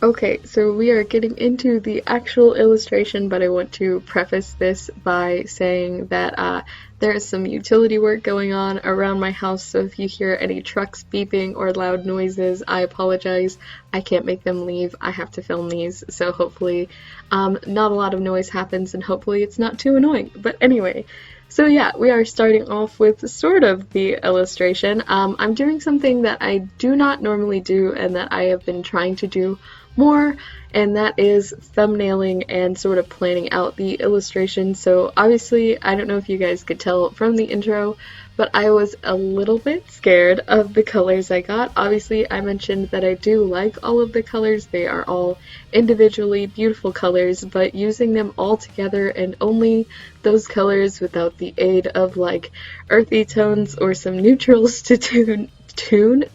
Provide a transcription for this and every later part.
Okay, so we are getting into the actual illustration, but I want to preface this by saying that there is some utility work going on around my house, so if you hear any trucks beeping or loud noises, I apologize. I can't make them leave. I have to film these, so hopefully not a lot of noise happens, and hopefully it's not too annoying. But anyway, so yeah, we are starting off with sort of the illustration. I'm doing something that I do not normally do and that I have been trying to do more, and that is thumbnailing and sort of planning out the illustration. So obviously, I don't know if you guys could tell from the intro, but I was a little bit scared of the colors I got. Obviously, I mentioned that I do like all of the colors. They are all individually beautiful colors, but using them all together and only those colors without the aid of like earthy tones or some neutrals to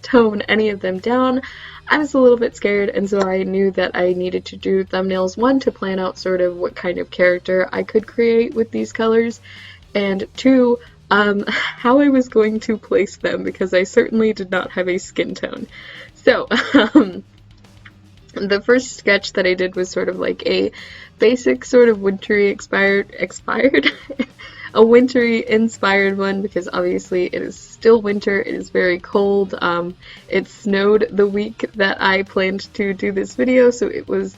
tone any of them down, I was a little bit scared, and so I knew that I needed to do thumbnails, one, to plan out sort of what kind of character I could create with these colors, and two, how I was going to place them, because I certainly did not have a skin tone. So, the first sketch that I did was sort of like a basic sort of wintry expired a wintry inspired one, because obviously it is still winter, it is very cold. It snowed the week that I planned to do this video, so it was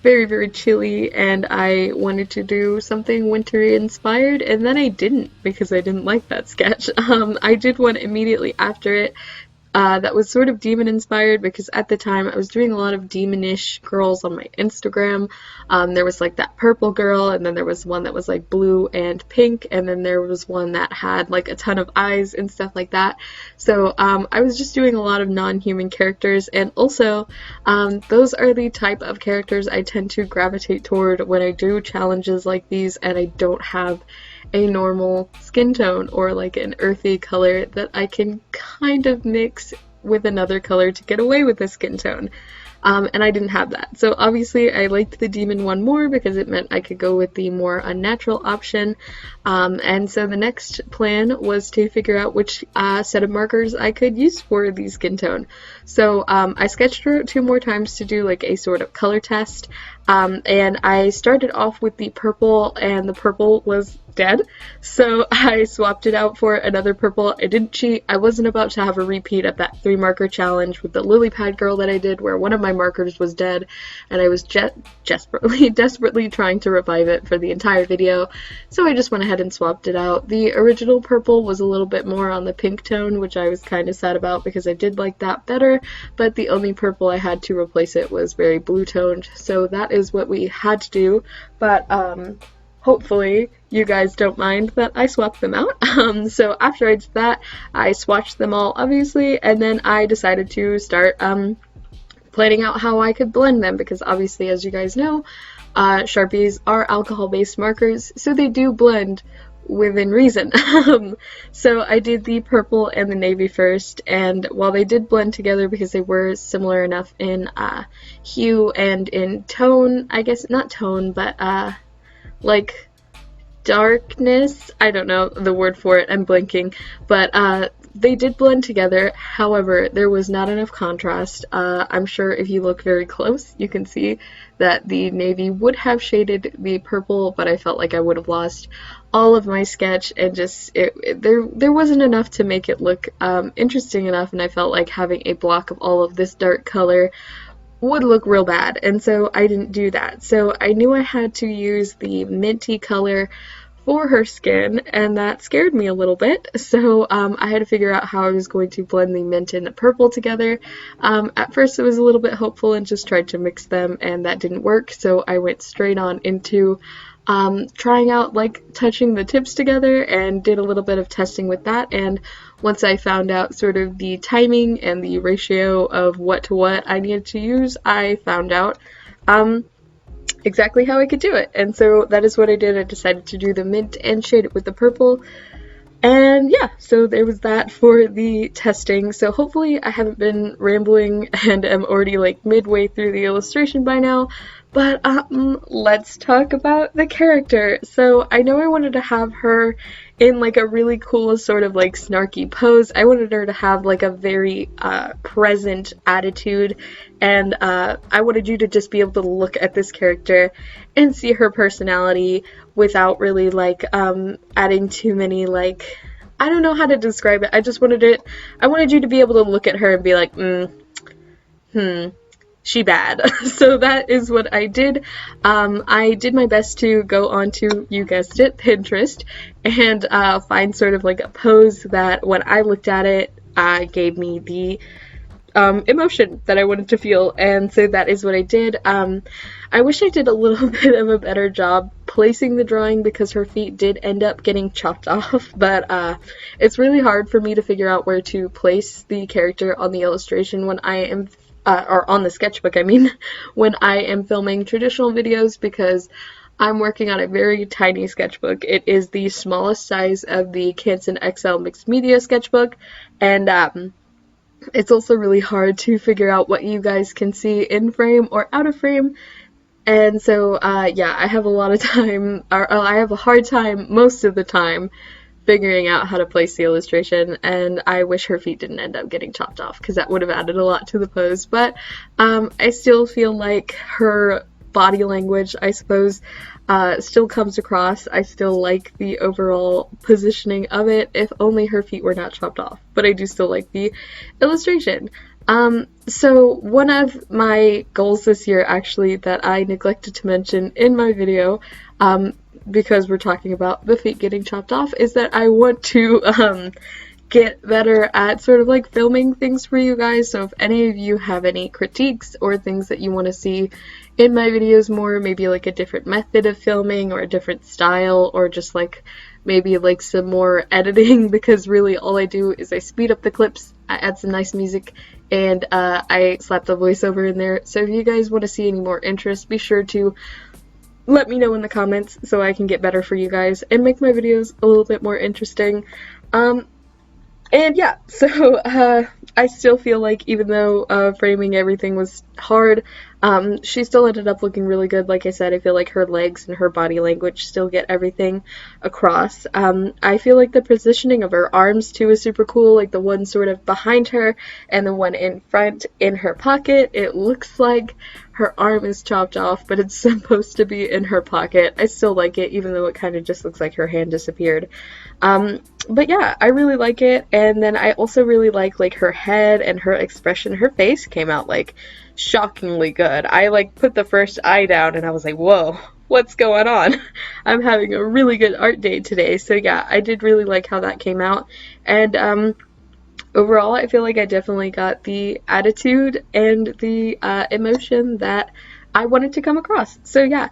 very, very chilly, and I wanted to do something wintry inspired, and then I didn't, because I didn't like that sketch. I did one immediately after it that was sort of demon inspired, because at the time I was doing a lot of demonish girls on my Instagram. There was like that purple girl, and then there was one that was like blue and pink, and then there was one that had like a ton of eyes and stuff like that. So I was just doing a lot of non-human characters, and also those are the type of characters I tend to gravitate toward when I do challenges like these and I don't have a normal skin tone or like an earthy color that I can kind of mix with another color to get away with a skin tone. And I didn't have that. So obviously I liked the demon one more because it meant I could go with the more unnatural option. And so the next plan was to figure out which set of markers I could use for the skin tone. So I sketched her 2 more times to do like a sort of color test. And I started off with the purple, and the purple was dead, so I swapped it out for another purple. I didn't cheat. I wasn't about to have a repeat of that 3 marker challenge with the lily pad girl that I did, where one of my markers was dead, and I was desperately trying to revive it for the entire video, so I just went ahead and swapped it out. The original purple was a little bit more on the pink tone, which I was kind of sad about because I did like that better, but the only purple I had to replace it was very blue toned, so that is what we had to do. But hopefully you guys don't mind that I swapped them out. So after I did that, I swatched them all, obviously, and then I decided to start planning out how I could blend them, because obviously, as you guys know, Sharpies are alcohol-based markers, so they do blend within reason. So I did the purple and the navy first, and while they did blend together because they were similar enough in hue and in tone, I guess not tone, but like darkness, I don't know the word for it, I'm blanking, but they did blend together. However, there was not enough contrast. I'm sure if you look very close, you can see that the navy would have shaded the purple, but I felt like I would have lost all of my sketch, and just there wasn't enough to make it look interesting enough, and I felt like having a block of all of this dark color would look real bad, and so I didn't do that. So I knew I had to use the minty color for her skin, and that scared me a little bit, so I had to figure out how I was going to blend the mint and the purple together. At first it was a little bit hopeful and just tried to mix them, and that didn't work, so I went straight on into trying out like touching the tips together, and did a little bit of testing with that. And once I found out sort of the timing and the ratio of what to what I needed to use, I found out exactly how I could do it. And so that is what I did. I decided to do the mint and shade it with the purple. And yeah, so there was that for the testing. So hopefully I haven't been rambling and am already like midway through the illustration by now. But let's talk about the character. So I know I wanted to have her in like a really cool sort of like snarky pose. I wanted her to have like a very present attitude, and I wanted you to just be able to look at this character and see her personality without really like adding too many like, I don't know how to describe it. I wanted you to be able to look at her and be like, she bad. So that is what I did. I did my best to go onto, you guessed it, Pinterest, and find sort of like a pose that when I looked at it gave me the emotion that I wanted to feel, and so that is what I did. I wish I did a little bit of a better job placing the drawing because her feet did end up getting chopped off, but it's really hard for me to figure out where to place the character on the illustration when I am or on the sketchbook, I mean, when I am filming traditional videos, because I'm working on a very tiny sketchbook. It is the smallest size of the Canson XL Mixed Media sketchbook, and it's also really hard to figure out what you guys can see in frame or out of frame. And so, yeah, I have a lot of time, or I have a hard time most of the time figuring out how to place the illustration, and I wish her feet didn't end up getting chopped off because that would have added a lot to the pose. But I still feel like her body language, I suppose, still comes across. I still like the overall positioning of it, if only her feet were not chopped off. But I do still like the illustration. So one of my goals this year, actually, that I neglected to mention in my video, because we're talking about the feet getting chopped off, is that I want to get better at sort of like filming things for you guys. So if any of you have any critiques or things that you want to see in my videos more, maybe like a different method of filming or a different style, or just like maybe like some more editing, because really all I do is I speed up the clips, I add some nice music, and I slap the voiceover in there. So if you guys want to see any more interest, be sure to let me know in the comments so I can get better for you guys and make my videos a little bit more interesting. And yeah, so I still feel like even though framing everything was hard, she still ended up looking really good. Like I said, I feel like her legs and her body language still get everything across. I feel like the positioning of her arms too is super cool, like the one sort of behind her and the one in front in her pocket. It looks like her arm is chopped off, but it's supposed to be in her pocket. I still like it, even though it kind of just looks like her hand disappeared. But yeah, I really like it. And then I also really like her head and her expression. Her face came out like shockingly good. I like put the first eye down and I was like, whoa, what's going on? I'm having a really good art day today. So yeah, I did really like how that came out. And overall, I feel like I definitely got the attitude and the emotion that I wanted to come across. So yeah,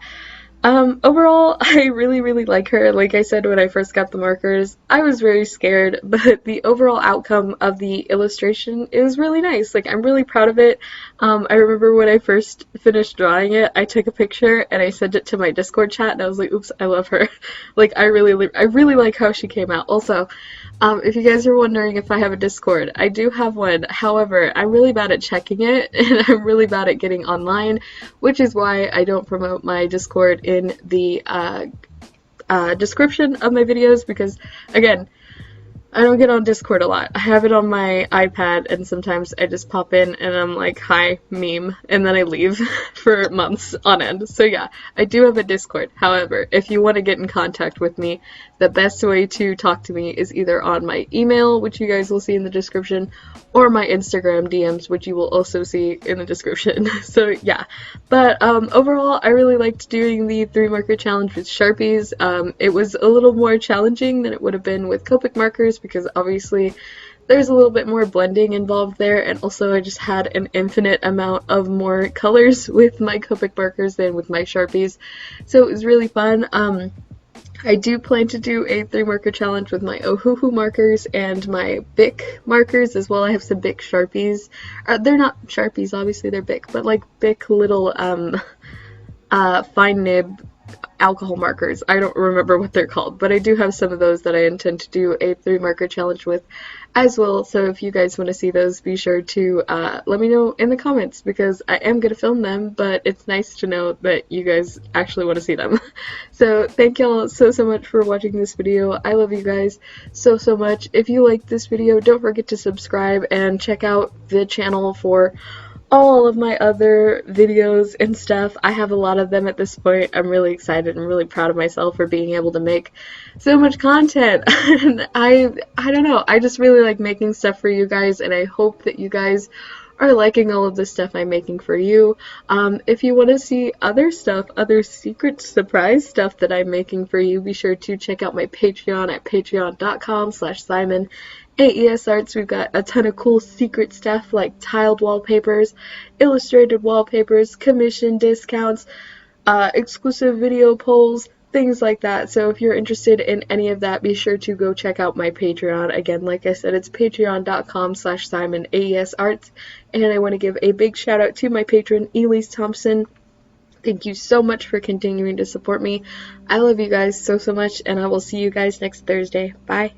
overall, I really like her. Like I said, when I first got the markers, I was very scared, but the overall outcome of the illustration is really nice. Like, I'm really proud of it. I remember when I first finished drawing it, I took a picture and I sent it to my Discord chat, and I was like, oops, I love her. Like, I really like how she came out. Also, if you guys are wondering if I have a Discord, I do have one. However, I'm really bad at checking it, and I'm really bad at getting online, which is why I don't promote my Discord in the description of my videos, because, again, I don't get on Discord a lot. I have it on my iPad, and sometimes I just pop in and I'm like, hi, meme, and then I leave for months on end. So yeah, I do have a Discord. However, if you want to get in contact with me, the best way to talk to me is either on my email, which you guys will see in the description, or my Instagram DMs, which you will also see in the description. So yeah, but overall, I really liked doing the 3 marker challenge with Sharpies. It was a little more challenging than it would have been with Copic markers, because obviously there's a little bit more blending involved there, and also I just had an infinite amount of more colors with my Copic markers than with my Sharpies, so it was really fun. I do plan to do a 3 marker challenge with my Ohuhu markers and my Bic markers as well. I have some Bic Sharpies. They're not Sharpies, obviously they're Bic, but like Bic little fine nib alcohol markers. I don't remember what they're called, but I do have some of those that I intend to do a 3 marker challenge with as well. So if you guys want to see those, be sure to let me know in the comments, because I am going to film them, but it's nice to know that you guys actually want to see them. So thank y'all so much for watching this video. I love you guys so much. If you like this video, don't forget to subscribe and check out the channel for all of my other videos and stuff. I have a lot of them at this point. I'm really excited and really proud of myself for being able to make so much content. And I don't know, I just really like making stuff for you guys, and I hope that you guys are liking all of the stuff I'm making for you. If you want to see other stuff, other secret surprise stuff that I'm making for you, be sure to check out my Patreon at patreon.com/Simon AES Arts. We've got a ton of cool secret stuff like tiled wallpapers, illustrated wallpapers, commission discounts, exclusive video polls, things like that. So if you're interested in any of that, be sure to go check out my Patreon. Again, like I said, it's patreon.com/Simon AES Arts. And I want to give a big shout out to my patron, Elise Thompson. Thank you so much for continuing to support me. I love you guys so much, and I will see you guys next Thursday. Bye.